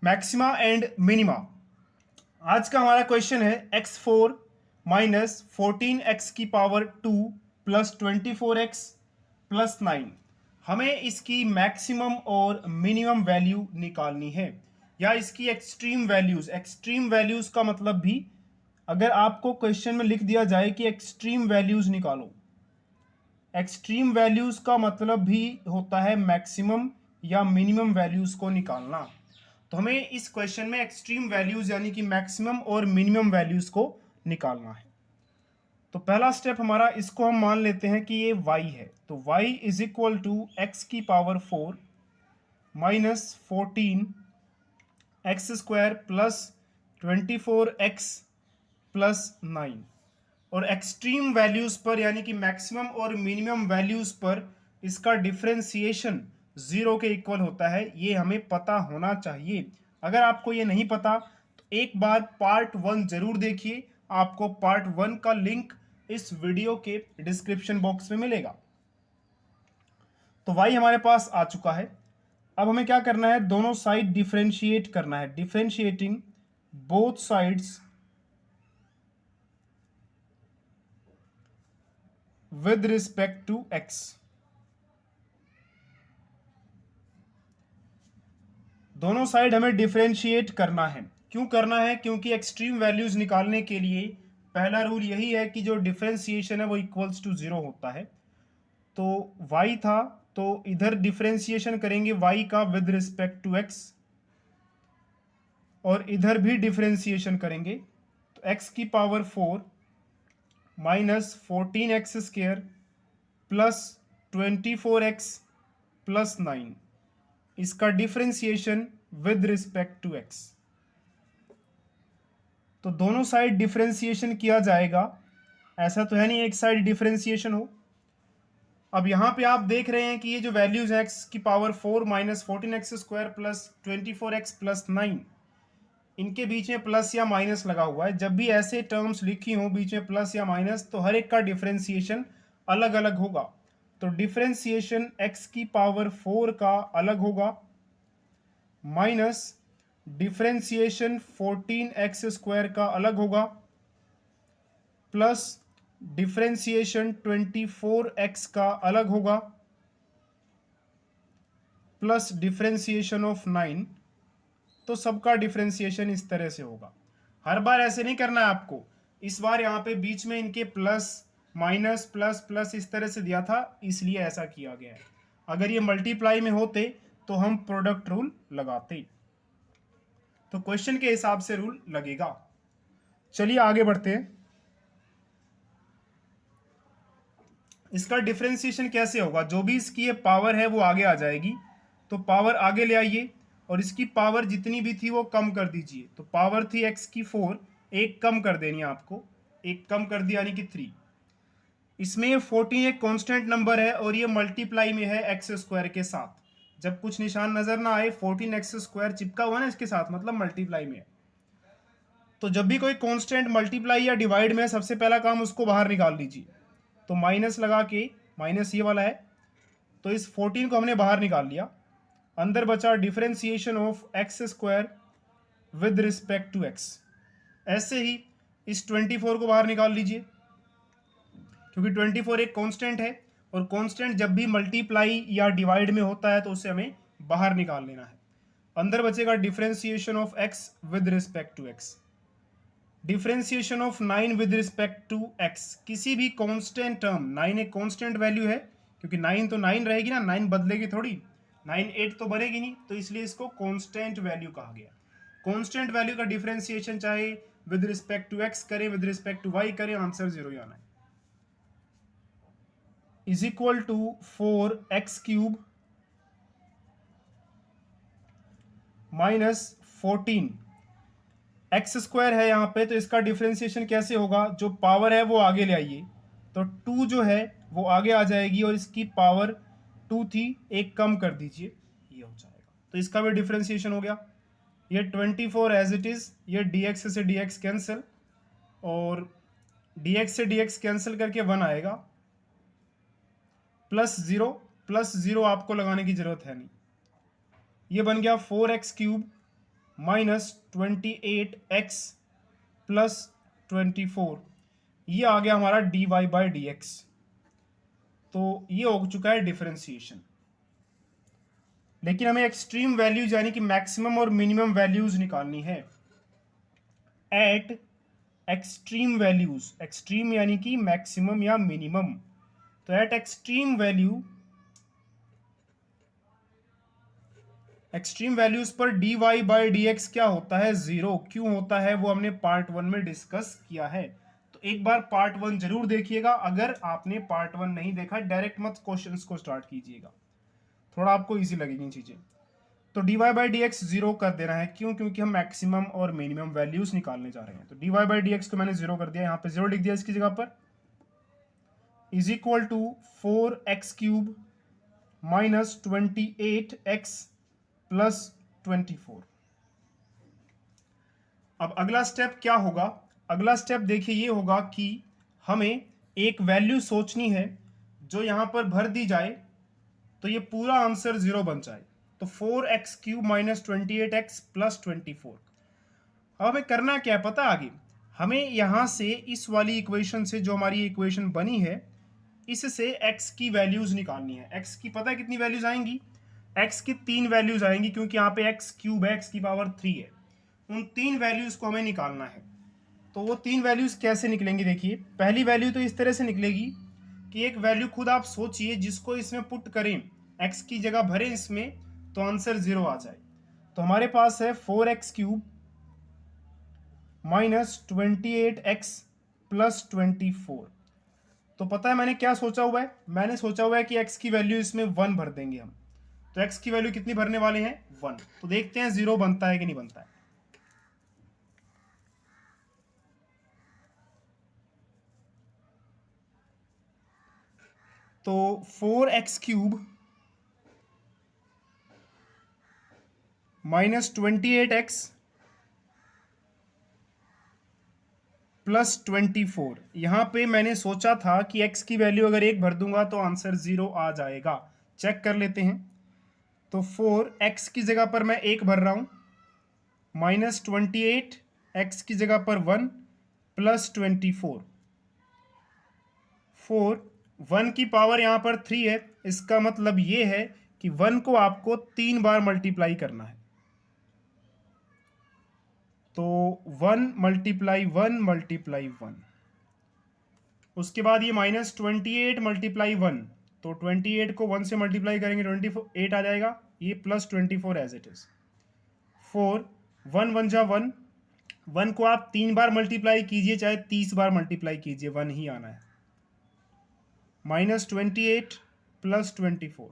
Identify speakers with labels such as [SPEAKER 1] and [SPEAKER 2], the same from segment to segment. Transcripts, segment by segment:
[SPEAKER 1] Maxima and minima. आज का हमारा क्वेश्चन है x4 माइनस 14x की पावर 2 प्लस 24x प्लस 9। हमें इसकी मैक्सिमम और मिनिमम वैल्यू निकालनी है या इसकी एक्सट्रीम वैल्यूज का मतलब भी अगर आपको क्वेश्चन में लिख दिया जाए कि एक्सट्रीम वैल्यूज निकालो, एक्सट्रीम वैल्यूज का मतलब भी होता है मैक्सिमम या मिनिमम वैल्यूज को निकालना। तो हमें इस क्वेश्चन में एक्सट्रीम वैल्यूज यानी कि मैक्सिमम और मिनिमम वैल्यूज को निकालना है। तो पहला स्टेप हमारा, इसको हम मान लेते हैं कि ये y है, तो y is equal to x की power 4 minus 14x² plus 24x plus 9। और एक्सट्रीम वैल्यूज पर यानी कि मैक्सिमम और मिनिमम वैल्यूज पर इसका डिफरेंशिएशन 0 के इक्वल होता है, ये हमें पता होना चाहिए। अगर आपको ये नहीं पता तो एक बार पार्ट 1 जरूर देखिए, आपको पार्ट 1 का लिंक इस वीडियो के डिस्क्रिप्शन बॉक्स में मिलेगा। तो y हमारे पास आ चुका है। अब हमें क्या करना है, दोनों साइड डिफरेंशिएट करना है। Differentiating both sides with respect to x। दोनों साइड हमें डिफरेंशिएट करना है। क्यों करना है? क्योंकि एक्सट्रीम वैल्यूज निकालने के लिए पहला रूल यही है कि जो डिफरेंशिएशन है वो इक्वल्स टू 0 होता है। तो y था, तो इधर डिफरेंशिएशन करेंगे y का विद रिस्पेक्ट टू x, और इधर भी डिफरेंशिएशन करेंगे तो x की power 4 minus 14x² plus 24x plus 9, इसका differentiation with respect to x। तो दोनों साइड डिफरेंशिएशन किया जाएगा, ऐसा तो है नहीं एक साइड डिफरेंशिएशन हो। अब यहां पे आप देख रहे हैं कि ये जो वैल्यूज है x की power 4 minus 14x² plus 24x plus 9, इनके बीच में प्लस या माइनस लगा हुआ है। जब भी ऐसे टर्म्स लिखी हो बीच में प्लस या माइनस, तो हर एक का डिफरेंशिएशन अलग अलग होगा। तो डिफरेंशिएशन x की पावर 4 का अलग होगा माइनस डिफरेंशिएशन 14x² का अलग होगा प्लस डिफरेंशिएशन 24x का अलग होगा प्लस डिफरेंशिएशन ऑफ 9। तो सबका डिफरेंशिएशन इस तरह से होगा। हर बार ऐसे नहीं करना है आपको, इस बार यहाँ पे बीच में इनके प्लस माइनस प्लस प्लस इस तरह से दिया था, इसलिए ऐसा किया गया है। अगर ये मल्टीप्लाई में होते तो हम प्रोडक्ट रूल लगाते, तो क्वेश्चन के हिसाब से रूल लगेगा। चलिए आगे बढ़ते हैं। इसका डिफरेंशिएशन कैसे होगा? जो भी इसकी ये पावर है वो आगे आ जाएगी, तो पावर आगे ले आइए और इसकी पावर जितनी भी थी वो कम कर दीजिए। तो पावर थी x की 4, एक कम कर देनी है आपको, एक कम कर दिया यानी कि 3। इसमें ये 14 एक कांस्टेंट नंबर है और ये मल्टीप्लाई में है x² के साथ। जब कुछ निशान नजर ना आए, 14x² चिपका हुआ ना इसके साथ, मतलब मल्टीप्लाई में है। तो जब भी कोई कांस्टेंट मल्टीप्लाई या डिवाइड में है, सबसे पहला काम उसको बाहर निकाल लीजिए। तो माइनस लगा के, माइनस ये वाला है, तो इस 14 को हमने बाहर निकाल लिया। अंदर बचा differentiation of x² with respect to x। ऐसे ही इस 24 को बाहर निकाल लीजिए, क्योंकि 24 एक कांस्टेंट है और कांस्टेंट जब भी मल्टीप्लाई या डिवाइड में होता है तो उसे हमें बाहर निकाल लेना है। अंदर बचेगा differentiation of x with respect to x। Differentiation of 9 with respect to x। किसी भी कांस्टेंट टर्म, 9 एक कांस्टेंट वैल्यू है, क्योंकि 9 तो 9 रहेगी ना, 9 बदलेगी थोड़ी, 9 8 तो बनेगी नहीं, तो इसलिए इसको कांस्टेंट वैल्यू कहा गया। कांस्टेंट वैल्यू का डिफरेंशिएशन चाहे विद रिस्पेक्ट टू x करें, विद रिस्पेक्ट टू y करें, आंसर 0 ही आना है। Is equal to 4x³ minus 14 x² है यहाँ पे, तो इसका डिफरेंशिएशन कैसे होगा? जो पावर है वो आगे ले आइए, तो 2 जो है वो आगे आ जाएगी और इसकी पावर 2 थी, एक कम कर दीजिए, ये हो जाएगा। तो इसका भी डिफरेंशिएशन हो गया। ये 24 एज इट इज, ये dx से dx कैंसिल, और dx से dx कैंसिल करके 1 आएगा, प्लस 0 आपको लगाने की जरूरत है नहीं। ये बन गया 4x³ -28x प्लस 24, ये आ गया हमारा dy/dx। तो ये हो चुका है डिफरेंशिएशन। लेकिन हमें एक्सट्रीम वैल्यूज यानी कि मैक्सिमम और मिनिमम वैल्यूज निकालनी है एट एक्सट्रीम वैल्यूज। एक्सट्रीम यानी कि मैक्सिमम या मिनिमम। तो एट एक्सट्रीम वैल्यूज पर dy/dx क्या होता है? 0। क्यों होता है वो हमने पार्ट 1 में डिस्कस किया है। तो एक बार पार्ट 1 जरूर देखिएगा। अगर आपने पार्ट 1 नहीं देखा, डायरेक्ट मत क्वेश्चंस को स्टार्ट कीजिएगा, थोड़ा आपको इजी लगेगी चीजें। तो dy/dx 0 कर देना है। क्यों? क्योंकि हम मैक्सिमम और मिनिमम वैल्यूज निकालने जा रहे हैं। तो dy/dx को मैंने 0 कर दिया, यहाँ पे 0 लिख दिया इसकी जगह पर, is equal to 4x³ minus 28x plus 24। अब अगला स्टेप क्या होगा? अगला स्टेप देखिए ये होगा कि हमें एक वैल्यू सोचनी है जो यहां पर भर दी जाए तो ये पूरा आंसर 0 बन जाए। तो 4x³ माइनस 28x प्लस 24। अब हमें करना क्या है पता? आगे हमें यहां से इस वाली इक्वेशन से, जो हमारी इक्वेशन बनी है, इससे x की वैल्यूज निकालनी है। x की पता है कितनी वैल्यूज आएंगी? x की 3 वैल्यूज आएंगी, क्योंकि यहाँ पे x³ है, x की पावर 3 है। उन 3 वैल्यूज को हमें निकालना है। तो वो 3 वैल्यूज कैसे निकलेंगी? देखिए, पहली वैल्यू तो इस तरह से निकलेगी कि एक वैल्यू खुद आप सोचिए जिसको इसमें पुट करें, x की जगह भरें इसमें, तो आंसर 0 आ जाए। तो हमारे पास है 4x³ माइनस 28x प्लस 24। तो पता है मैंने क्या सोचा हुआ है? मैंने सोचा हुआ है कि x की वैल्यू इसमें 1 भर देंगे हम। तो x की वैल्यू कितनी भरने वाले हैं? 1। तो देखते हैं 0 बनता है कि नहीं बनता है। तो 4x³ माइनस 28x प्लस 24, यहां पे मैंने सोचा था कि x की वैल्यू अगर 1 भर दूंगा तो आंसर 0 आ जाएगा। चेक कर लेते हैं। तो 4x की जगह पर मैं 1 भर रहा हूं, माइनस 28, x की जगह पर 1 प्लस 24। 1 की पावर यहां पर 3 है। इसका मतलब ये है कि 1 को आपको 3 बार मल्टीप्लाई करना है। तो 1 × 1 × 1, उसके बाद ये माइनस 28 × 1, तो 28 को 1 से मल्टीप्लाई करेंगे 28 आ जाएगा। ये प्लस 24 एज इट इज। 4 1 1 जा 1, 1 को आप 3 बार मल्टीप्लाई कीजिए चाहे 30 बार मल्टीप्लाई कीजिए, 1 ही आना है। माइनस 28 प्लस 24,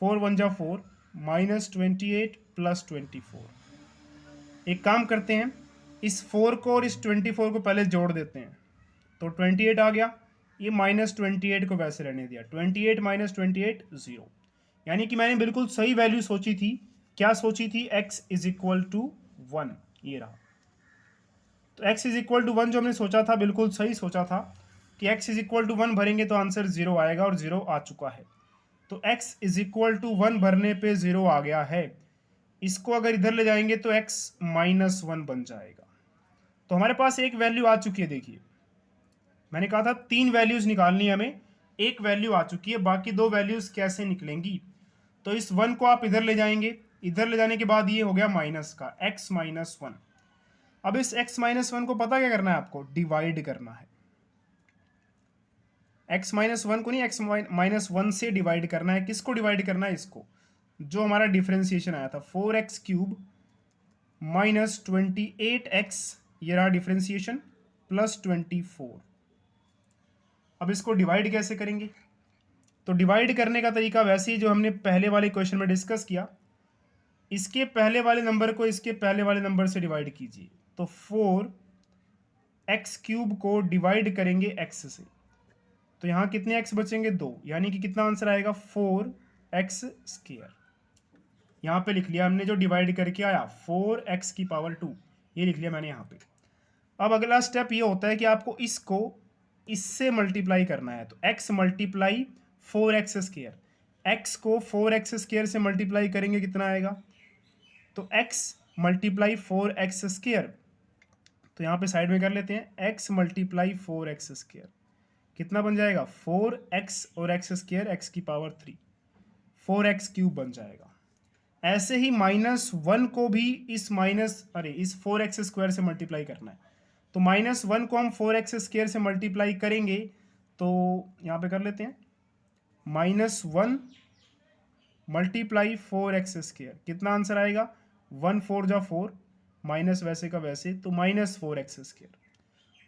[SPEAKER 1] 4 1 जा 4, माइनस 28 प्लस 24। एक काम करते हैं, इस 4 को और इस 24 को पहले जोड़ देते हैं, तो 28 आ गया। ये माइनस 28 को वैसे रहने दिया। 28 माइनस 28 0। यानी कि मैंने बिल्कुल सही वैल्यू सोची थी। क्या सोची थी? x is equal to 1। ये रहा। तो x इज इक्वल टू 1 जो हमने सोचा था, बिल्कुल सही सोचा था कि x इज इक्वल टू 1 भरेंगे तो आंसर 0 आएगा, और 0 आ चुका है। तो x इज इक्वल टू 1 भरने पे 0 आ गया है। इसको अगर इधर ले जाएंगे तो x माइनस 1 बन जाएगा। तो हमारे पास एक वैल्यू आ चुकी है। देखिए, मैंने कहा था 3 वैल्यूज निकालनी है हमें, एक वैल्यू आ चुकी है, बाकी 2 वैल्यूज कैसे निकलेंगी? तो इस 1 को आप इधर ले जाएंगे, इधर ले जाने के बाद ये हो गया माइनस का x माइनस 1। अब इस x माइनस 1 को पता क्या करना है आपको? डिवाइड करना है। x माइनस 1 को नहीं, x माइनस 1 से डिवाइड करना है। किसको डिवाइड करना है? इसको, जो हमारा डिफरेंशिएशन आया था 4x³ माइनस 28x, ये रहा डिफरेंशिएशन, प्लस 24। अब इसको डिवाइड कैसे करेंगे? तो डिवाइड करने का तरीका वैसे ही जो हमने पहले वाले क्वेश्चन में डिस्कस किया, इसके पहले वाले नंबर को इसके पहले वाले नंबर से डिवाइड कीजिए। तो 4x³ को डिवाइड करेंगे x से, तो यहाँ कितने x बचेंगे? 2। यानी कि कितना आंसर आएगा? 4x²। यहाँ पे लिख लिया हमने जो डिवाइड करके आया, 4x की पावर 2, ये लिख लिया मैंने यहाँ पे। अब अगला स्टेप ये होता है कि आपको इसको इससे मल्टीप्लाई करना है। तो x मल्टीप्लाई 4x², x को 4x² से मल्टीप्लाई करेंगे, कितना आएगा? तो x मल्टीप्लाई 4x²। तो यहाँ पे साइड में कर लेते हैं, x मल्टीप्लाई 4x²। कितना बन जाएगा? 4x और x², x की पावर 3, 4x³ बन जाएगा। ऐसे ही -1 को भी इस इस 4x² से मल्टीप्लाई करना है। तो -1 को हम 4x² से मल्टीप्लाई करेंगे, तो यहाँ पे कर लेते हैं -1 मल्टीप्लाई 4x²। कितना आंसर आएगा? 1 4 जा 4, माइनस वैसे का वैसे, तो -4x²।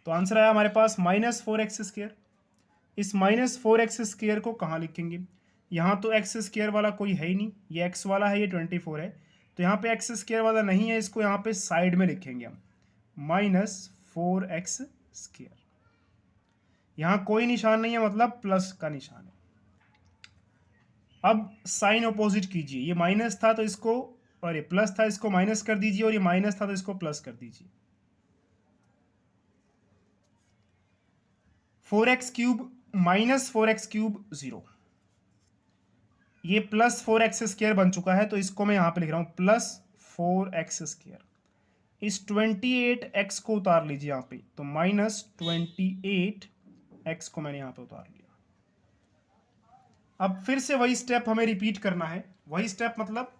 [SPEAKER 1] तो आंसर आया हमारे पास -4x²। इस -4x² को कहाँ लिखेंगे? यहाँ तो x² वाला कोई है ही नहीं, ये x वाला है, ये 24 है, तो यहाँ पे x² वाला नहीं है, इसको यहाँ पे साइड में लिखेंगे हम, -4x²। यहाँ कोई निशान नहीं है, मतलब प्लस का निशान है। अब साइन अपोजिट कीजिए, ये माइनस था तो इसको, और ये प्लस था, इसको माइनस कर दीजिए, और ये माइनस था तो इसको प्लस कर दीजिए। 4x³ माइनस 4x³ 0, ये प्लस 4x² बन चुका है, तो इसको मैं यहाँ पे लिख रहा हूँ प्लस 4x²। इस 28x को उतार लीजिए यहाँ पे, तो -28x को मैंने यहाँ पे उतार लिया। अब फिर से वही स्टेप हमें रिपीट करना है, वही स्टेप मतलब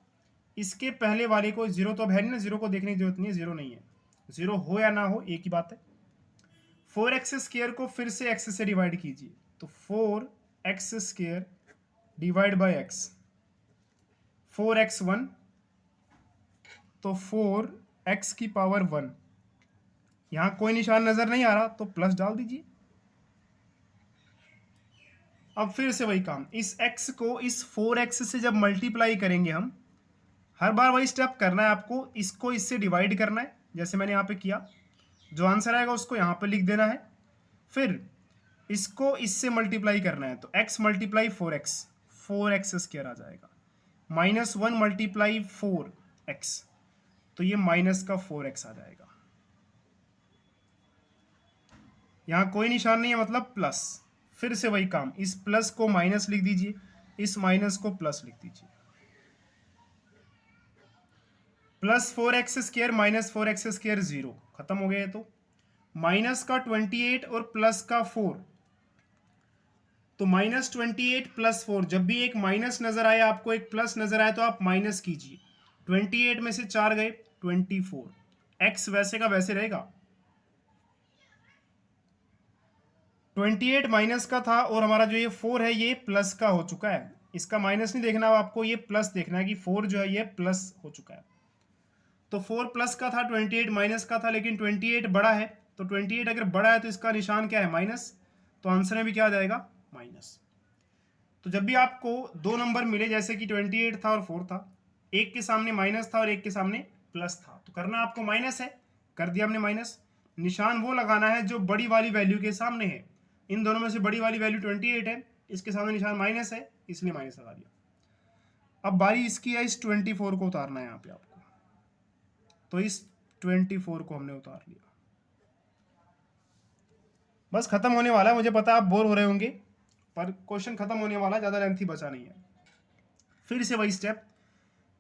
[SPEAKER 1] इसके पहले वाले को, जीरो तो अब है नहीं ना, जीरो को देखने की जरूरत नहीं है, जीरो नहीं है, जीरो हो या ना हो एक ही बात है। 4x² को फिर से x से डिवाइड कीजिए, तो 4x² divide by x, 4x1, तो 4x की पावर 1। यहाँ कोई निशान नजर नहीं आ रहा तो प्लस डाल दीजिए। अब फिर से वही काम, इस x को इस 4x से जब मल्टीप्लाई करेंगे हम, हर बार वही स्टेप करना है आपको, इसको इससे डिवाइड करना है, जैसे मैंने यहाँ पे किया, जो आंसर आएगा उसको यहाँ पे लिख देना है, फिर इसको इससे मल्टीप्लाई करना है, तो x मल्टीप्लाई 4x, 4x² आ जाएगा, -1 मल्टीप्लाई 4x, तो ये माइनस का 4x आ जाएगा। यहाँ कोई निशान नहीं है, मतलब प्लस। फिर से वही काम, इस प्लस को माइनस लिख दीजिए, इस माइनस को प्लस लिख दीजिए, प्लस 4x² माइनस 4x² 0, खत्म हो गया। तो माइनस का 28 और प्लस का 4, तो -28 प्लस 4, जब भी एक माइनस नजर आए आपको, एक प्लस नजर आए, तो आप माइनस कीजिए। 28 में से 4 गए, 24, x वैसे का वैसे रहेगा। 28 माइनस का था, और हमारा जो ये 4 है ये प्लस का हो चुका है, इसका माइनस नहीं देखना, आपको ये प्लस देखना है कि 4 जो है ये प्लस हो चुका है। तो 4 प्लस का था, 28 माइनस का था, लेकिन 28 बड़ा है, तो 28 अगर बड़ा है तो इसका निशान क्या है? माइनस, तो आंसर में भी क्या आ जाएगा? माइनस। तो जब भी आपको दो नंबर मिले, जैसे कि 28 था और 4 था, एक के सामने माइनस था और एक के सामने प्लस था, तो करना आपको माइनस है, कर दिया हमने माइनस। निशान वो लगाना है जो बड़ी वाली वैल्यू के सामने है, इन दोनों में से बड़ी वाली वैल्यू 28 है, इसके सामने निशान माइनस है, इसलिए माइनस लगा दिया। अब बारी इसकी है, इस 24 को उतारना है यहाँ पे आपको, तो इस 24 को हमने उतार लिया। बस खत्म होने वाला है, मुझे पता है आप बोर हो रहे होंगे, पर क्वेश्चन खत्म होने वाला है, ज़्यादा लेंथी बचा नहीं है। फिर से वही स्टेप,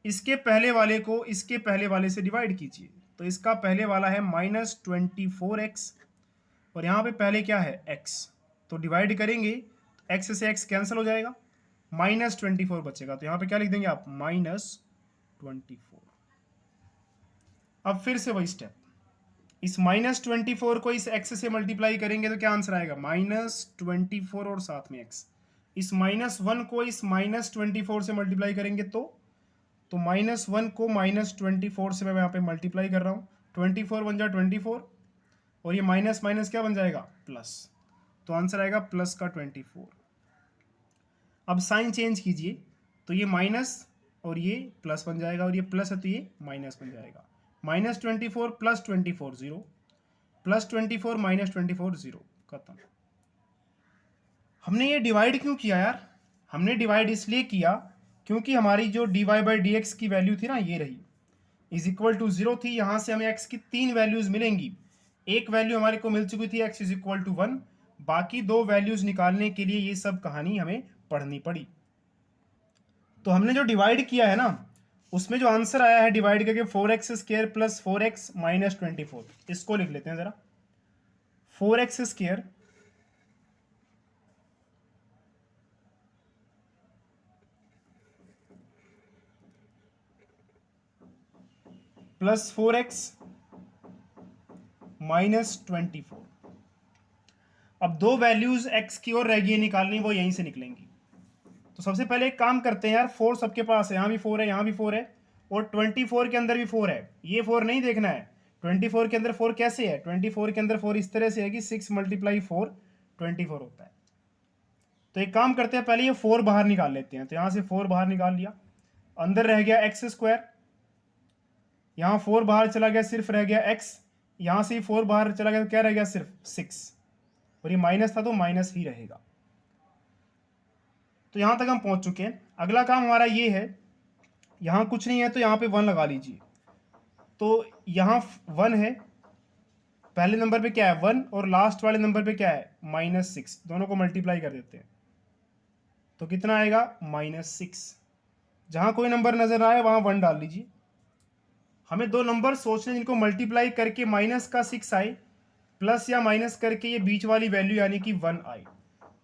[SPEAKER 1] इसके पहले वाले को इसके पहले वाले से डिवाइड कीजिए, तो इसका पहले वाला है -24x, और यहाँ पे पहले क्या है? x, तो डिवाइड करेंगे तो x से x कैंसिल हो जाएगा, -24 बचेगा, तो यहाँ पे क्या लिख देंगे आप? -24। अब फिर से वही स्टेप, इस -24 को इस x से मल्टीप्लाई करेंगे तो क्या आंसर आएगा? -24 और साथ में x। इस -1 को इस -24 से मल्टीप्लाई करेंगे, तो -1 को -24 से मैं यहाँ पे मल्टीप्लाई कर रहा हूँ, 24 बन जाए 24, और ये माइनस माइनस क्या बन जाएगा? प्लस, तो आंसर आएगा प्लस का 24। अब साइन चेंज कीजिए, तो ये माइनस और ये प्लस बन जाएगा, और ये प्लस है तो ये माइनस बन जाएगा। -24 प्लस 24 0, प्लस 24 -24 0, खत्म। हमने ये डिवाइड क्यों किया यार? हमने डिवाइड इसलिए किया क्योंकि हमारी जो dy/dx की वैल्यू थी ना, ये रही, इज इक्वल टू 0 थी। यहाँ से हमें x की 3 वैल्यूज मिलेंगी, एक वैल्यू हमारे को मिल चुकी थी x इज इक्वल टू 1, बाकी 2 वैल्यूज निकालने के लिए ये सब कहानी हमें पढ़नी पड़ी। तो हमने जो डिवाइड किया है ना, उसमें जो आंसर आया है डिवाइड करके 4x² प्लस 4x माइनस 24, इसको लिख लेते हैं जरा। 4x² plus 4x minus 24। अब दो वैल्यूज x की और रह गई निकालनी, वो यहीं से निकलेंगी। तो सबसे पहले एक काम करते हैं यार, 4 सबके पास है, यहाँ भी 4 है, यहाँ भी 4 है, और 24 के अंदर भी 4 है। ये 4 नहीं देखना है, 24 के अंदर 4 कैसे है, 24 के अंदर 4 इस तरह से है कि 6 × 4 24 होता है। तो एक काम करते हैं, पहले ये 4 बाहर निकाल लेते हैं। तो यहाँ से 4 बाहर निकाल लिया, अंदर रह गया x², यहाँ 4 बाहर चला गया, सिर्फ रह गया x, यहाँ से 4 बाहर चला गया तो क्या रह गया, सिर्फ 6, और ये माइनस था तो माइनस ही रहेगा। तो यहाँ तक हम पहुँच चुके हैं। अगला काम हमारा ये है, यहाँ कुछ नहीं है तो यहाँ पे 1 लगा लीजिए। तो यहाँ 1 है, पहले नंबर पे क्या है 1, और लास्ट वाले नंबर पे क्या है -6, दोनों को मल्टीप्लाई कर देते हैं तो कितना आएगा -6। जहाँ कोई नंबर नजर आए वहाँ 1 डाल लीजिए। हमें दो नंबर सोचने जिनको मल्टीप्लाई करके -6 आए, प्लस या माइनस करके ये बीच वाली वैल्यू यानी कि 1 आए।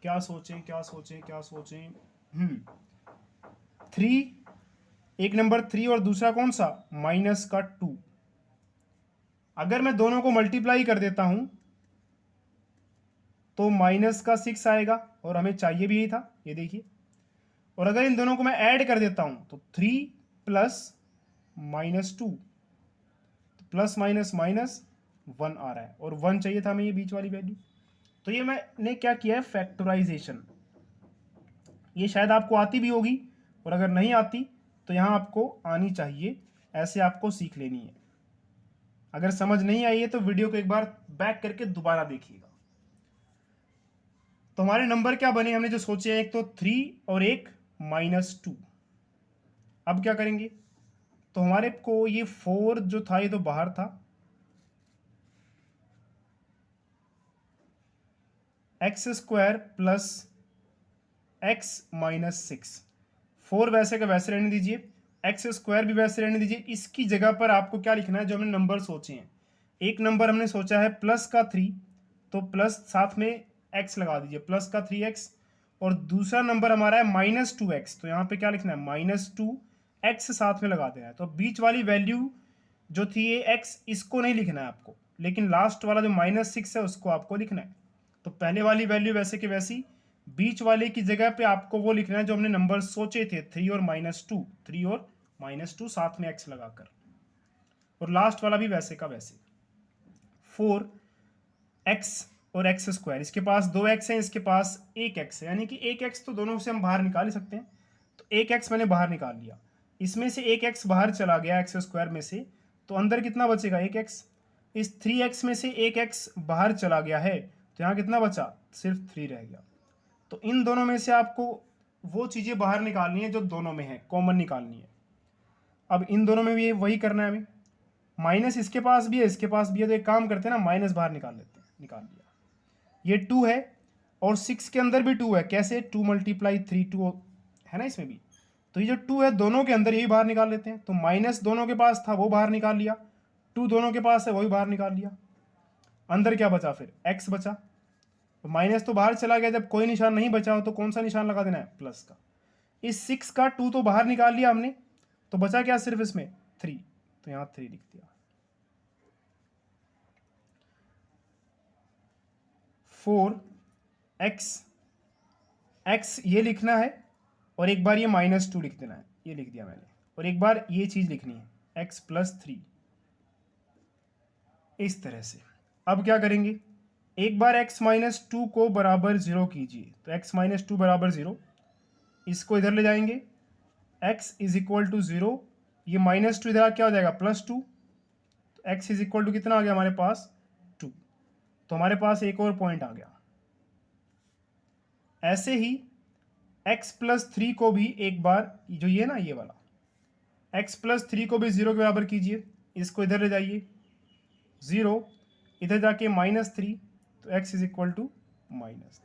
[SPEAKER 1] क्या सोचें क्या सोचें क्या सोचें, 3, एक नंबर 3 और दूसरा कौन सा -2। अगर मैं दोनों को मल्टीप्लाई कर देता हूं तो -6 आएगा, और हमें चाहिए भी यही था, ये देखिए। और अगर इन दोनों को मैं ऐड कर देता हूं तो 3 प्लस -2, प्लस माइनस माइनस 1 आ रहा है, और 1 चाहिए था हमें, ये बीच वाली वैल्यू। तो ये मैंने क्या किया है, फैक्टराइजेशन। ये शायद आपको आती भी होगी, और अगर नहीं आती तो यहाँ आपको आनी चाहिए, ऐसे आपको सीख लेनी है। अगर समझ नहीं आई है तो वीडियो को एक बार बैक करके दोबारा देखिएगा। तो हमारे नंबर क्या बने हमने जो सोचे हैं, एक तो 3 और एक -2। अब क्या करेंगे, तो हमारे को ये 4 जो था ये तो बाहर था, x² प्लस x माइनस 6, 4 वैसे का वैसे रहने दीजिए, x² भी वैसे रहने दीजिए। इसकी जगह पर आपको क्या लिखना है जो हमने नंबर सोचे हैं। एक नंबर हमने सोचा है प्लस का 3, तो प्लस साथ में x लगा दीजिए, प्लस का 3x। और दूसरा नंबर हमारा है -2x, तो यहाँ पे क्या लिखना है -2x साथ में लगा देना है। तो बीच वाली वैल्यू जो थी ये x, इसको नहीं लिखना है आपको, लेकिन लास्ट वाला जो -6 है उसको आपको लिखना है। तो पहले वाली वैल्यू वैसे की वैसी, बीच वाले की जगह पे आपको वो लिखना है जो हमने नंबर सोचे थे, 3 और -2, 3 और -2 साथ में x लगाकर, और लास्ट वाला भी वैसे का वैसे। 4x और x², इसके पास 2x है, इसके पास 1x है, यानी कि 1x तो दोनों से हम बाहर निकाल ही सकते हैं। तो 1x मैंने बाहर निकाल लिया, इसमें से 1x बाहर चला गया x² में से, तो अंदर कितना बचेगा 1x। इस 3x में से 1x बाहर चला गया है, तो यहाँ कितना बचा, सिर्फ 3 रह गया। तो इन दोनों में से आपको वो चीज़ें बाहर निकालनी है जो दोनों में है, कॉमन निकालनी है। अब इन दोनों में भी वही करना है हमें, माइनस इसके पास भी है इसके पास भी है, तो एक काम करते हैं ना, माइनस बाहर निकाल लेते हैं। निकाल लिया, ये 2 है और 6 के अंदर भी 2 है, कैसे 2 × 3 2 है ना इसमें भी। तो ये जो 2 है दोनों के अंदर, यही बाहर निकाल लेते हैं। तो माइनस दोनों के पास था वो बाहर निकाल लिया, 2 दोनों के पास है वही बाहर निकाल लिया। अंदर क्या बचा, फिर x बचा। तो माइनस तो बाहर चला गया, जब कोई निशान नहीं बचा हो तो कौन सा निशान लगा देना है, प्लस का। इस 6 का 2 तो बाहर निकाल लिया हमने, तो बचा क्या सिर्फ इसमें 3, तो यहाँ 3 लिख दिया। 4x ये लिखना है, और एक बार ये -2 लिख देना है, ये लिख दिया मैंने। और एक बार ये चीज़ लिखनी है x + 3, इस तरह से। अब क्या करेंगे, एक बार x - 2 को बराबर 0 कीजिए, तो x - 2 बराबर 0, इसको इधर ले जाएंगे, x = 0, ये -2 इधर क्या हो जाएगा +2, तो x = कितना आ गया हमारे पास 2। तो हमारे पास एक और पॉइंट आ गया। ऐसे ही x + 3 को भी एक बार, जो ये ना ये वाला, x + 3 को भी 0 के बराबर कीजिए, इसको इधर ले जाइए, 0 इधर जाके -3, तो x = -3।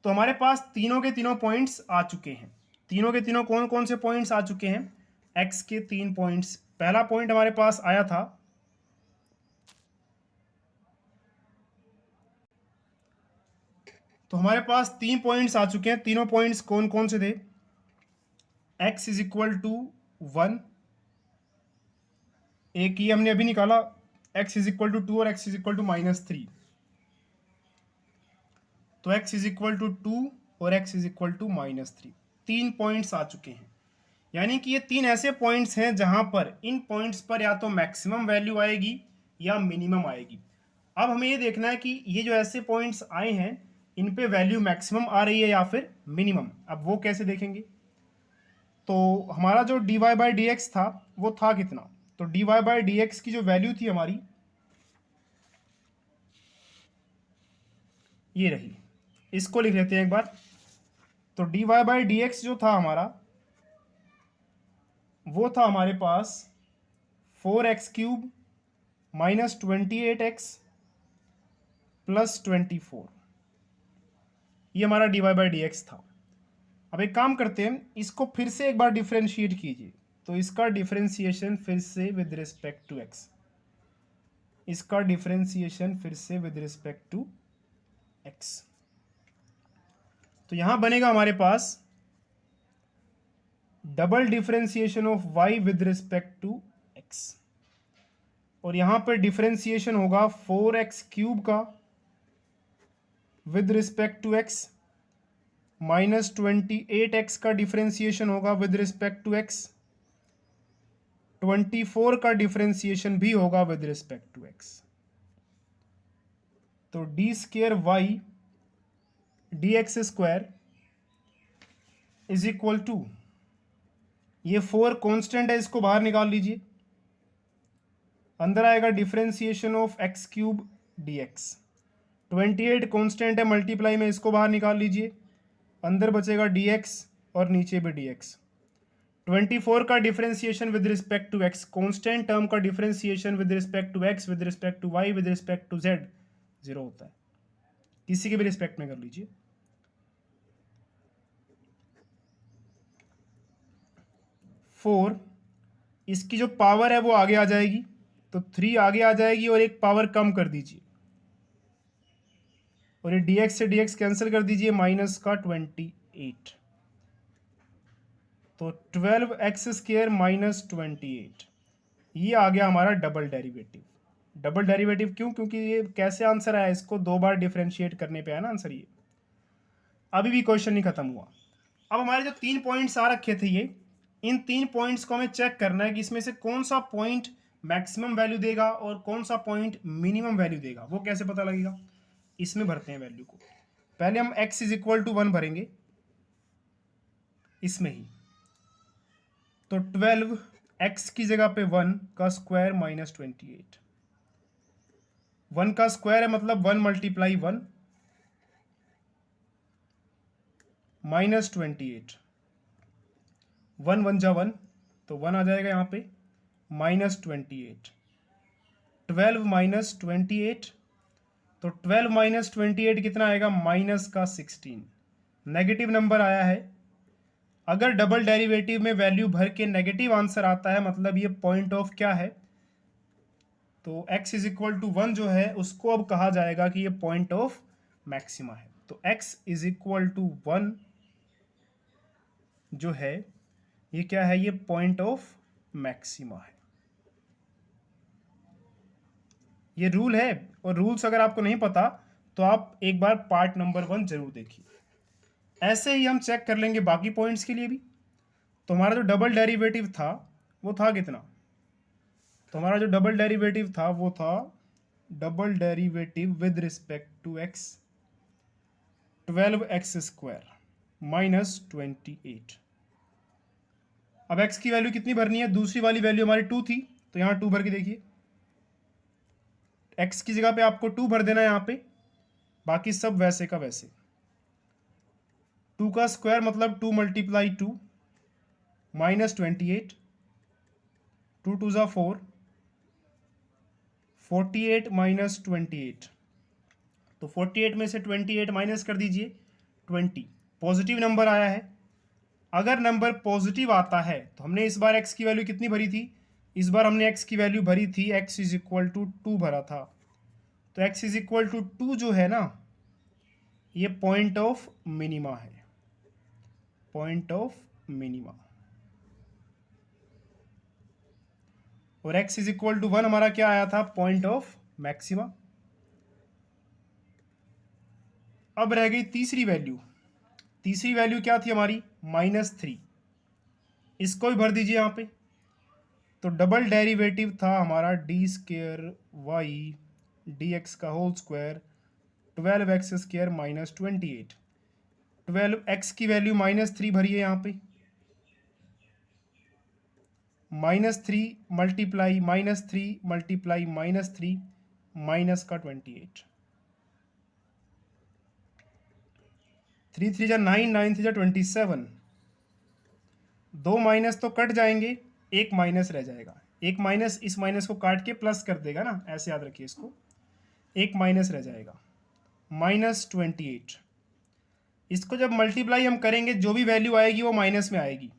[SPEAKER 1] तो हमारे पास तीनों के तीनों पॉइंट्स आ चुके हैं। तीनों के तीनों कौन कौन से पॉइंट्स आ चुके हैं, एक्स के 3 पॉइंट्स। पहला पॉइंट हमारे पास आया था, तो हमारे पास 3 पॉइंट्स आ चुके हैं। तीनों पॉइंट्स कौन कौन से थे? x इज इक्वल टू 1, एक ही हमने अभी निकाला, x इज इक्वल टू 2 और x इज इक्वल टू -3। तो x इज इक्वल टू 2 और x is equal to -3। 3 points आ चुके हैं, यानी कि ये 3 ऐसे पॉइंट्स हैं जहां पर इन पॉइंट्स पर या तो मैक्सिमम वैल्यू आएगी या मिनिमम आएगी। अब हमें ये देखना है कि ये जो ऐसे पॉइंट्स आए हैं इन पे वैल्यू मैक्सिमम आ रही है या फिर मिनिमम। अब वो कैसे देखेंगे? तो हमारा जो dy बाई डी एक्स था वो था कितना? तो dy बाई डी एक्स की जो वैल्यू थी हमारी, ये रही। इसको लिख लेते हैं एक बार। तो dy बाई डी एक्स जो था हमारा, वो था हमारे पास 4x³ -28x प्लस 24। ये हमारा dy बाई डी एक्स था। अब एक काम करते हैं, इसको फिर से एक बार डिफ्रेंशिएट कीजिए। तो इसका डिफ्रेंशिएशन फिर से विद रिस्पेक्ट टू x, इसका डिफ्रेंशिएशन फिर से विद रिस्पेक्ट टू x। तो यहां बनेगा हमारे पास double differentiation of y with respect to x, और यहां पर डिफ्रेंशिएशन होगा 4x³ का with respect to x, -28x का डिफ्रेंशिएशन होगा विद रिस्पेक्ट टू x, 24 का डिफ्रेंशिएशन भी होगा विद रिस्पेक्ट टू x। तो d² y dx² is equal to, ये 4 कांस्टेंट है, इसको बाहर निकाल लीजिए। अंदर आएगा differentiation of x³ dx। 28 constant है, मल्टीप्लाई में इसको बाहर निकाल लीजिए। अंदर बचेगा dx और नीचे भी dx। 24 का differentiation with respect to x, constant term का differentiation with respect to x, with respect to y, with respect to z 0 होता है। किसी के भी रिस्पेक्ट में कर लीजिए। फोर, इसकी जो पावर है वो आगे आ जाएगी, तो 3 आगे आ जाएगी और एक पावर कम कर दीजिए, और ये dx से dx कैंसिल कर दीजिए, -28। तो 12x² -28, ये आ गया हमारा डबल डेरिवेटिव। डबल डेरिवेटिव क्यों? क्योंकि ये कैसे आंसर आया, इसको 2 बार डिफरेंशिएट करने पे आया ना आंसर ये। अभी भी क्वेश्चन नहीं खत्म हुआ। अब हमारे जो 3 पॉइंट्स आ रखे थे ये, इन 3 पॉइंट्स को हमें चेक करना है कि इसमें से कौन सा पॉइंट मैक्सिमम वैल्यू देगा और कौन सा पॉइंट मिनिमम वैल्यू देगा। वो कैसे पता लगेगा? इसमें भरते हैं वैल्यू को। पहले हम x इज इक्वल टू 1 भरेंगे इसमें ही। तो 12 x की जगह पे 1 का स्क्वायर -28, 1 का स्क्वायर है मतलब 1 मल्टीप्लाई 1 -28, 1 1 जा 1, तो 1 आ जाएगा यहाँ पे, -28, 12 -28, तो 12 -28 कितना आएगा? -16। नेगेटिव नंबर आया है। अगर डबल डेरिवेटिव में वैल्यू भर के नेगेटिव आंसर आता है मतलब ये पॉइंट ऑफ क्या है? तो x इज इक्वल टू 1 जो है उसको अब कहा जाएगा कि ये पॉइंट ऑफ मैक्सिमा है। तो x इज इक्वल टू 1 जो है ये क्या है? ये पॉइंट ऑफ मैक्सिमा है। ये रूल है, और रूल्स अगर आपको नहीं पता तो आप एक बार पार्ट नंबर 1 जरूर देखिए। ऐसे ही हम चेक कर लेंगे बाकी पॉइंट्स के लिए भी। तो हमारा जो डबल डेरिवेटिव था वो था कितना? तो हमारा जो डबल डेरिवेटिव था वो था double derivative with respect to x, 12x² -28। अब x की वैल्यू कितनी भरनी है? दूसरी वाली वैल्यू हमारी 2 थी, तो यहाँ 2 भर के देखिए। x की जगह पे आपको 2 भर देना है यहाँ पे, बाकी सब वैसे का वैसे। 2 का स्क्वायर मतलब 2 मल्टीप्लाई 2 -28, 2 2 ज़ा 4, 48 -28, तो 48 में से 28 माइनस कर दीजिए, 20। पॉजिटिव नंबर आया है, अगर नंबर पॉजिटिव आता है तो हमने इस बार x की वैल्यू कितनी भरी थी, इस बार हमने x की वैल्यू भरी थी x इज इक्वल टू 2 भरा था, तो x इज इक्वल टू 2 जो है ना, ये पॉइंट ऑफ मिनिमा है, पॉइंट ऑफ मिनिमा। और x इज इक्वल टू 1 हमारा क्या आया था, पॉइंट ऑफ मैक्सिमा। अब रह गई तीसरी वैल्यू, तीसरी वैल्यू क्या थी हमारी, -3। इसको भी भर दीजिए यहाँ पे। तो डबल डेरिवेटिव था हमारा D square Y D X का होल स्क्वायर 12x² -28। 12x की वैल्यू -3 भरिए यहाँ पे, -3 मल्टीप्लाई -3 मल्टीप्लाई -3 माइनस का 28, 3 3 जा 9, 9 3 जा 27। दो माइनस तो कट जाएंगे, एक माइनस रह जाएगा, एक माइनस इस माइनस को काट के प्लस कर देगा ना, ऐसे याद रखिए इसको, एक माइनस रह जाएगा -28। इसको जब मल्टीप्लाई हम करेंगे जो भी वैल्यू आएगी वो माइनस में आएगी,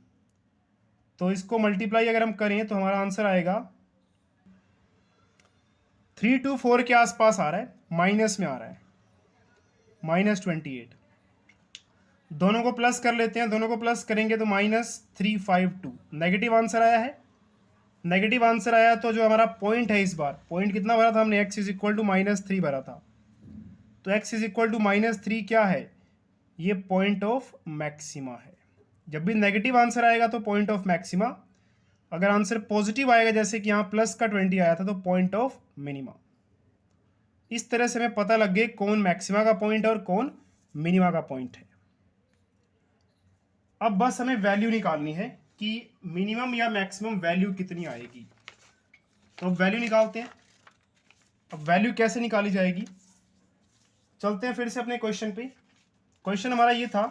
[SPEAKER 1] तो इसको मल्टीप्लाई अगर हम करें तो हमारा आंसर आएगा 324 के आसपास आ रहा है, माइनस में आ रहा है -28। दोनों को प्लस कर लेते हैं, दोनों को प्लस करेंगे तो -352 नेगेटिव आंसर आया है। नेगेटिव आंसर आया तो जो हमारा पॉइंट है, इस बार पॉइंट कितना भरा था हमने, x इज इक्वल टू -3 भरा था, तो x इज इक्वल टू -3 क्या है, ये पॉइंट ऑफ मैक्सिमा है। जब भी नेगेटिव आंसर आएगा तो पॉइंट ऑफ मैक्सिमा, अगर आंसर पॉजिटिव आएगा जैसे कि यहाँ प्लस का 20 आया था तो पॉइंट ऑफ मिनिमा। इस तरह से हमें पता लग गया कौन मैक्सिमा का पॉइंट है और कौन मिनिमा का पॉइंट है। अब बस हमें वैल्यू निकालनी है कि मिनिमम या मैक्सिमम वैल्यू कितनी आएगी। तो अब वैल्यू निकालते हैं। अब वैल्यू कैसे निकाली जाएगी, चलते हैं फिर से अपने क्वेश्चन पे। क्वेश्चन हमारा ये था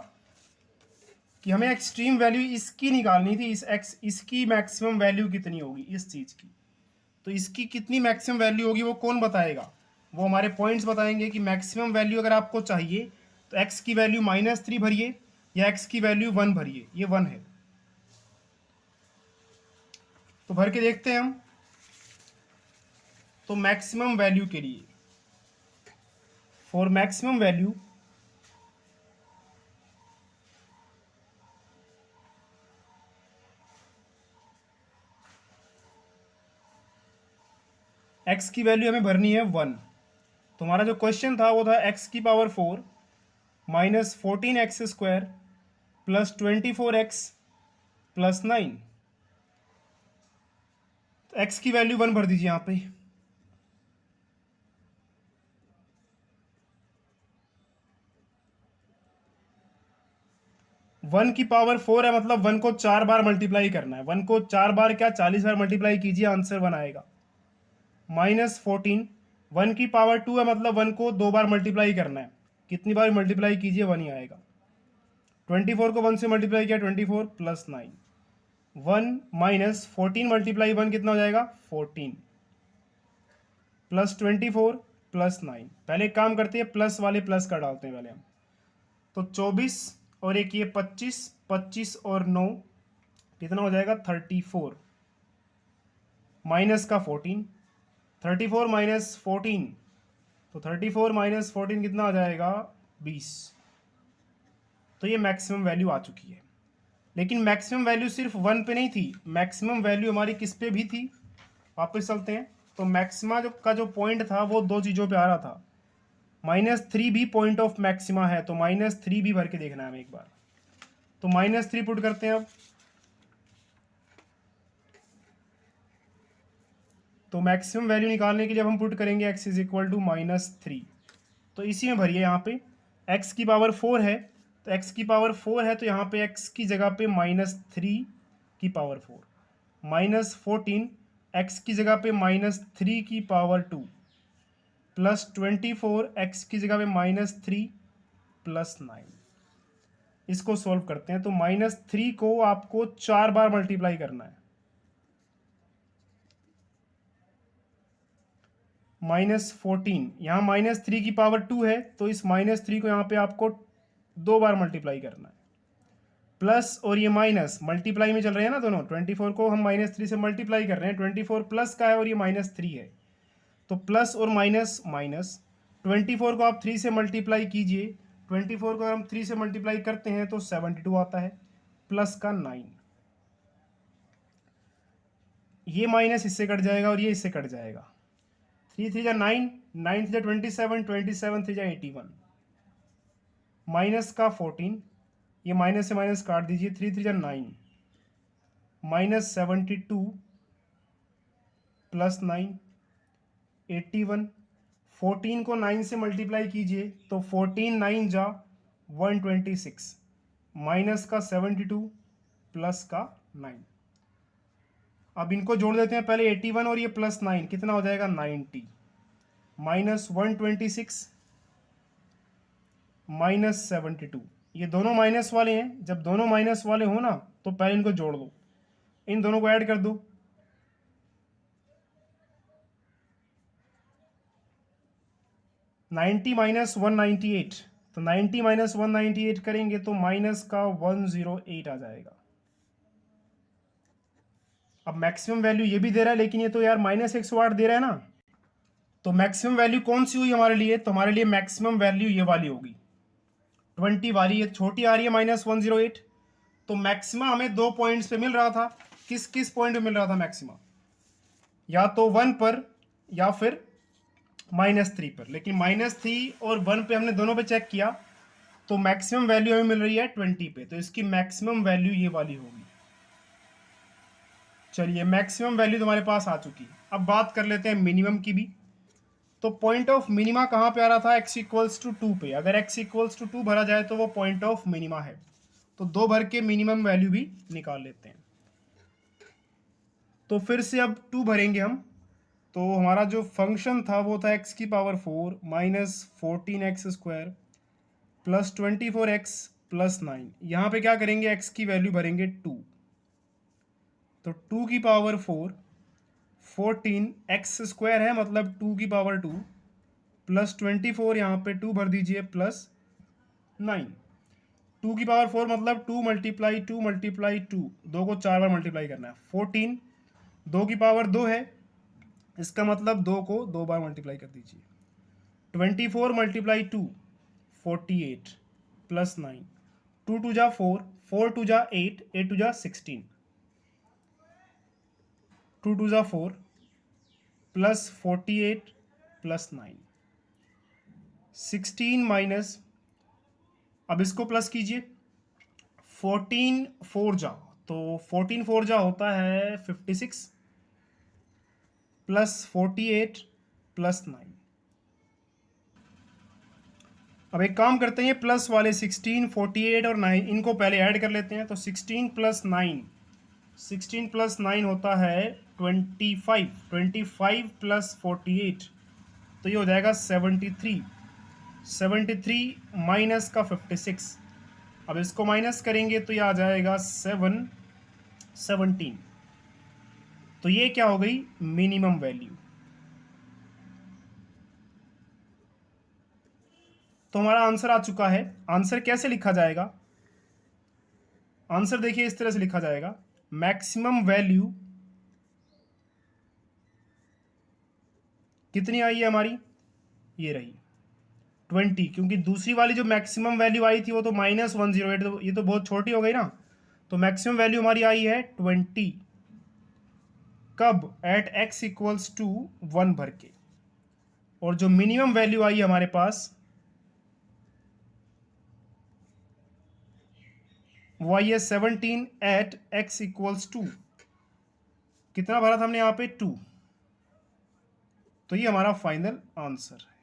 [SPEAKER 1] कि हमें एक्सट्रीम वैल्यू इसकी निकालनी थी, इसकी मैक्सिमम वैल्यू कितनी होगी इस चीज़ की। तो इसकी कितनी मैक्सिमम वैल्यू होगी वो कौन बताएगा, वो हमारे पॉइंट्स बताएंगे कि मैक्सिमम वैल्यू अगर आपको चाहिए तो x की वैल्यू -3 भरिए या x की वैल्यू 1 भरिए, ये 1 है। तो भर के देखते हैं हम। तो मैक्सिमम वैल्यू के लिए, फॉर मैक्सिमम वैल्यू x की वैल्यू हमें भरनी है 1। तो हमारा जो क्वेश्चन था वो था x की power 4 -14x² plus 24x plus 9। तो x की वैल्यू 1 भर दीजिए यहाँ पे। वन की पावर 4 है, मतलब 1 को 4 बार मल्टीप्लाई करना है। 1 को 4 बार क्या 40 बार मल्टीप्लाई कीजिए, आंसर 1 आएगा। -14, 1 की पावर 2 है, मतलब 1 को 2 बार मल्टीप्लाई करना है, कितनी बार मल्टीप्लाई कीजिए 1 ही आएगा। 24 को 1 से मल्टीप्लाई किया 24 प्लस 9, 1 -14 मल्टीप्लाई 1 कितना हो जाएगा 14 प्लस 24 प्लस 9। पहले एक काम करते हैं, प्लस वाले प्लस का डालते हैं पहले हम। तो 24 और एक ये 25, 25 और 9 कितना हो जाएगा 34 माइनस का 14, 34 माइनस 14, तो 34 माइनस 14 कितना आ जाएगा 20। तो ये मैक्सिमम वैल्यू आ चुकी है। लेकिन मैक्सिमम वैल्यू सिर्फ 1 पे नहीं थी, मैक्सिमम वैल्यू हमारी किस पे भी थी, वापस चलते हैं। तो मैक्सिमा का जो पॉइंट था वो दो चीज़ों पे आ रहा था। -3 भी पॉइंट ऑफ मैक्सिमा है, तो -3 भी भर के देखना है हमें एक बार। तो -3 पुट करते हैं अब। तो मैक्सिमम वैल्यू निकालने के लिए अब हम पुट करेंगे x इज इक्वल टू -3। तो इसी में भरिए, यहाँ पे x की पावर 4 है, तो x की पावर 4 है तो यहाँ पे x की जगह पे -3 की पावर 4, -14 x की जगह पे -3 की पावर 2 प्लस 24 x की जगह पे -3 प्लस 9। इसको सॉल्व करते हैं। तो -3 को आपको 4 बार मल्टीप्लाई करना है, -14 यहाँ -3 की पावर 2 है, तो इस -3 को यहाँ पे आपको 2 बार मल्टीप्लाई करना है। प्लस और ये माइनस मल्टीप्लाई में चल रहे हैं ना दोनों, 24 को हम -3 से मल्टीप्लाई कर रहे हैं, 24 प्लस का है और ये -3 है, तो प्लस और माइनस माइनस, 24 को आप 3 से मल्टीप्लाई कीजिए, 24 को हम 3 से मल्टीप्लाई करते हैं तो 72 आता है, प्लस का 9, ये माइनस इससे कट जाएगा और ये इससे कट जाएगा, 3 3 जा 9, 9 3 जा 27, 27 3 जा 81, माइनस का 14, ये माइनस से माइनस काट दीजिए, 3 3 जा 9, माइनस 72 प्लस 9 81, 14 को 9 से मल्टीप्लाई कीजिए तो 14 9 जा 126, माइनस का 72 प्लस का 9, अब इनको जोड़ देते हैं पहले, 81 और ये प्लस 9 कितना हो जाएगा 90, माइनस 126 माइनस 72, ये दोनों माइनस वाले हैं, जब दोनों माइनस वाले हो ना तो पहले इनको जोड़ दो, इन दोनों को ऐड कर दो, 90 माइनस 198, तो 90 माइनस 198 करेंगे तो माइनस का 108 आ जाएगा। अब मैक्सिमम वैल्यू ये भी दे रहा है, लेकिन ये तो यार -108 दे रहा है ना, तो मैक्सिमम वैल्यू कौन सी हुई हमारे लिए, तो हमारे लिए मैक्सिमम वैल्यू ये वाली होगी, 20 वाली, ये छोटी आ रही है -108, तो मैक्सिमा हमें 2 पॉइंट्स पे मिल रहा था, किस किस पॉइंट पे मिल रहा था मैक्सिमा, या तो 1 पर या फिर -3 पर, लेकिन -3 और 1 पे हमने दोनों पे चेक किया तो मैक्सिमम वैल्यू हमें मिल रही है 20 पे, तो इसकी मैक्सिमम वैल्यू ये वाली होगी। चलिए मैक्सिमम वैल्यू तुम्हारे पास आ चुकी है, अब बात कर लेते हैं मिनिमम की भी। तो पॉइंट ऑफ मिनिमा कहाँ पे आ रहा था, x इक्वल्स टू 2 पे, अगर x इक्वल्स टू 2 भरा जाए तो वो पॉइंट ऑफ मिनिमा है, तो 2 भर के मिनिमम वैल्यू भी निकाल लेते हैं। तो फिर से अब 2 भरेंगे हम, तो हमारा जो फंक्शन था वो था x की power 4 minus 14x² plus 24x plus 9, यहाँ पे क्या करेंगे, x की वैल्यू भरेंगे 2, तो 2 की पावर 4, 14x² है मतलब 2 की पावर 2 प्लस 24, यहाँ पे 2 भर दीजिए प्लस 9, 2 की पावर 4 मतलब 2 मल्टीप्लाई 2 मल्टीप्लाई 2, 2 को 4 बार मल्टीप्लाई करना है, 14, 2 की पावर 2 है, इसका मतलब 2 को 2 बार मल्टीप्लाई कर दीजिए, 24 मल्टीप्लाई 2 48 प्लस 9, 2 2 जा 4, 4 2 जा 8, 8 2 जा 16, 2 2 जा 4 प्लस 48 प्लस 9, 16 माइनस, अब इसको प्लस कीजिए, 14 4 जा, तो 14 4 जा होता है 56 प्लस 48 प्लस 9, अब एक काम करते हैं, प्लस वाले 16 48 और 9 इनको पहले ऐड कर लेते हैं, तो 16 प्लस 9, 16 प्लस 9 होता है 25, 25 प्लस 48 तो ये हो जाएगा 73, 73 माइनस का 56, अब इसको माइनस करेंगे तो ये आ जाएगा 7 17, तो ये क्या हो गई मिनिमम वैल्यू। तो हमारा आंसर आ चुका है। आंसर कैसे लिखा जाएगा, आंसर देखिए इस तरह से लिखा जाएगा, मैक्सिमम वैल्यू कितनी आई है हमारी, ये रही 20, क्योंकि दूसरी वाली जो मैक्सिमम वैल्यू आई थी वो तो -108, तो ये तो बहुत छोटी हो गई ना, तो मैक्सिमम वैल्यू हमारी आई है 20, कब, एट x इक्वल्स टू 1 भर के, और जो मिनिमम वैल्यू आई हमारे पास वो आई है 17 एट x इक्वल्स टू, कितना भरा था हमने यहाँ पे 2, तो ये हमारा फाइनल आंसर है।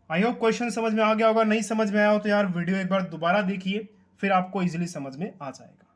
[SPEAKER 1] आई होप क्वेश्चन समझ में आ गया होगा, नहीं समझ में आया हो तो यार वीडियो एक बार दोबारा देखिए, फिर आपको इजीली समझ में आ जाएगा।